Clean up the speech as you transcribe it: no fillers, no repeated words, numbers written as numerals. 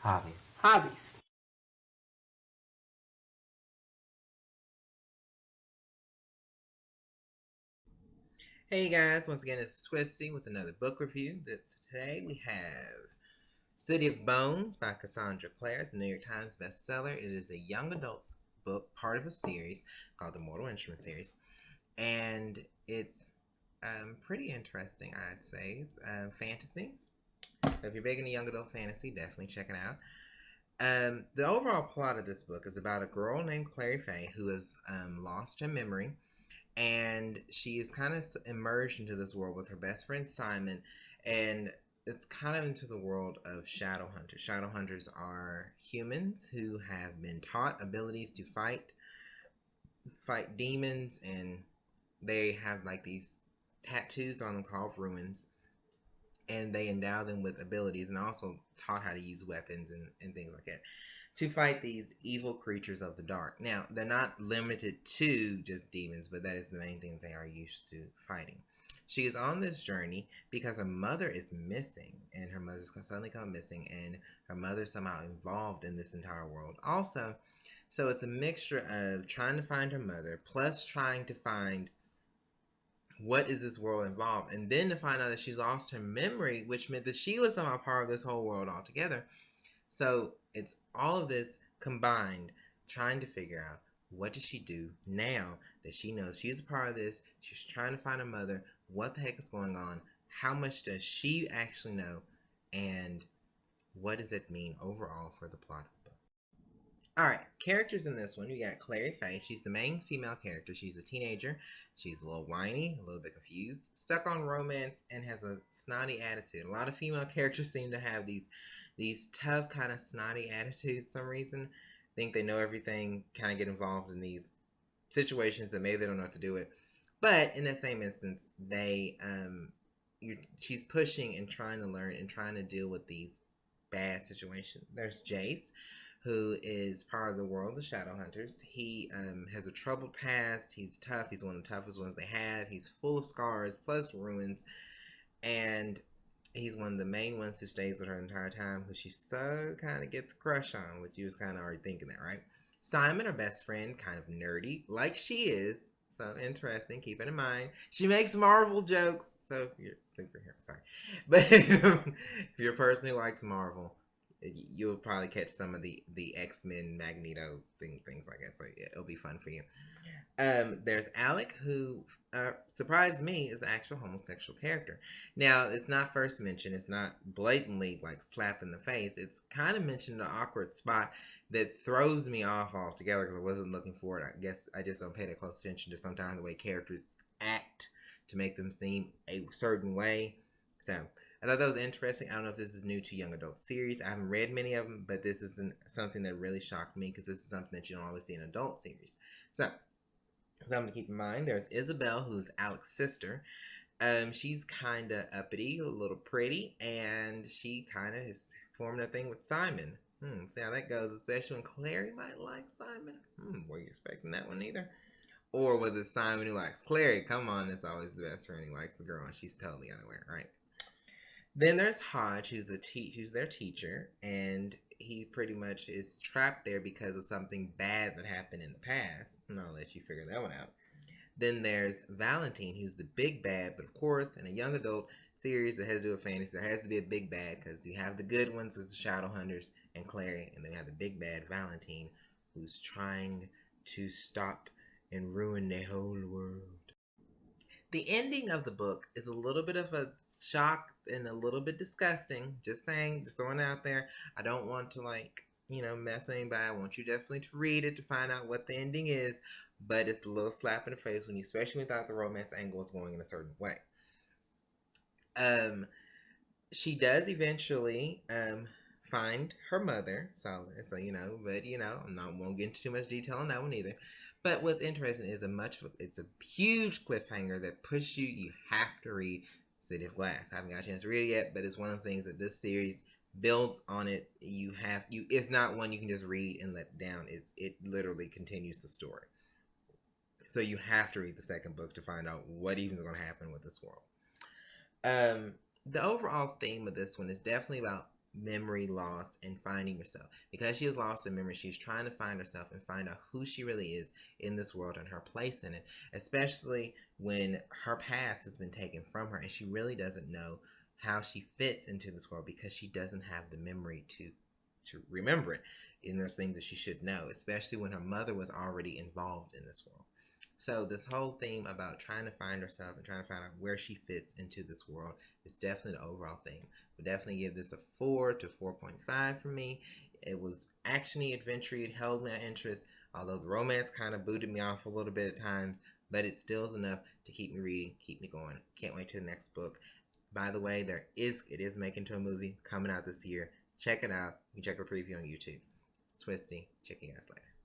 Hobbies. Hobbies. Hey guys, once again it's Twisty with another book review. Today we have City of Bones by Cassandra Clare. It's the New York Times bestseller. It is a young adult book, part of a series called the Mortal Instruments series. And it's pretty interesting, I'd say. It's fantasy. So if you're big into young adult fantasy, definitely check it out. The overall plot of this book is about a girl named Clary Fay who has lost her memory, and she is kind of immersed into this world with her best friend Simon, and it's kind of into the world of shadow hunters. Shadow hunters are humans who have been taught abilities to fight demons, and they have like these tattoos on them called ruins, and they endow them with abilities and also taught how to use weapons and things like that to fight these evil creatures of the dark. Now, they're not limited to just demons, but that is the main thing they are used to fighting. She is on this journey because her mother is missing, and her mother's suddenly come missing, and her mother somehow involved in this entire world. Also, so it's a mixture of trying to find her mother, plus trying to find what is this world involved, and then to find out that she's lost her memory, which meant that she was somehow part of this whole world altogether. So it's all of this combined, trying to figure out what does she do now that she knows she's a part of this. She's trying to find her mother. What the heck is going on? How much does she actually know? And what does it mean overall for the plot of the book? Alright, characters in this one. We got Clary Fay. She's the main female character. She's a teenager. She's a little whiny, a little bit confused, stuck on romance, and has a snotty attitude. A lot of female characters seem to have these tough, kind of snotty attitudes for some reason. Think they know everything, kind of get involved in these situations that maybe they don't know what to do with. But in that same instance, she's pushing and trying to learn and trying to deal with these bad situations. There's Jace, who is part of the world of Shadow Hunters. He has a troubled past. He's tough. He's one of the toughest ones they have. He's full of scars plus ruins, and he's one of the main ones who stays with her the entire time, who she so kind of gets a crush on, which you was kind of already thinking that, right? Simon, her best friend, kind of nerdy, like she is. So interesting, keep it in mind. She makes Marvel jokes, so if you're a superhero, sorry. But if you're a person who likes Marvel, you'll probably catch some of the X-Men Magneto things like that, so yeah, it'll be fun for you. There's Alec, who surprised me, is an actual homosexual character. Now, it's not first mentioned. It's not blatantly like slap in the face. It's kind of mentioned in an awkward spot that throws me off altogether because I wasn't looking for it. I guess I just don't pay that close attention to sometimes the way characters act to make them seem a certain way. So I thought that was interesting. I don't know if this is new to young adult series. I haven't read many of them, but this is something that really shocked me because this is something that you don't always see in adult series. So something to keep in mind. There's Isabel, who's Alec's sister. She's kind of uppity, a little pretty, and she kind of has formed a thing with Simon. See how that goes, especially when Clary might like Simon. Were you expecting that one either? Or was it Simon who likes Clary? Come on, it's always the best friend who likes the girl, and she's totally unaware, right? Then there's Hodge, who's their teacher, and he pretty much is trapped there because of something bad that happened in the past. And I'll let you figure that one out. Then there's Valentine, who's the big bad, but of course, in a young adult series that has to do with fantasy, there has to be a big bad because you have the good ones, who's the Shadow Hunters and Clary, and then you have the big bad Valentine, who's trying to stop and ruin the whole world. The ending of the book is a little bit of a shock and a little bit disgusting. Just saying, just throwing it out there. I don't want to mess with anybody. I want you definitely to read it to find out what the ending is. But it's a little slap in the face when you, especially without the romance angle, is going in a certain way. She does eventually find her mother. So but I won't get into too much detail on that one either. But what's interesting is it's a huge cliffhanger that pushes you have to read City of Glass. I haven't got a chance to read it yet, but it's one of those things that this series builds on it. It's not one you can just read and let down. It literally continues the story. So you have to read the second book to find out what even is going to happen with this world. The overall theme of this one is definitely about memory loss and finding herself. Because she is lost in memory, she's trying to find herself and find out who she really is in this world and her place in it, especially when her past has been taken from her and she really doesn't know how she fits into this world because she doesn't have the memory to remember it. And there's things that she should know, especially when her mother was already involved in this world. So this whole theme about trying to find herself and trying to find out where she fits into this world is definitely the overall theme. Would definitely give this a 4 to 4.5 for me. It was actiony, adventure-y, it held my interest, although the romance kind of booted me off a little bit at times, but it still is enough to keep me reading, keep me going. Can't wait to the next book. By the way, it is making to a movie coming out this year. Check it out. You can check the preview on YouTube. It's Twisty. Check you guys later.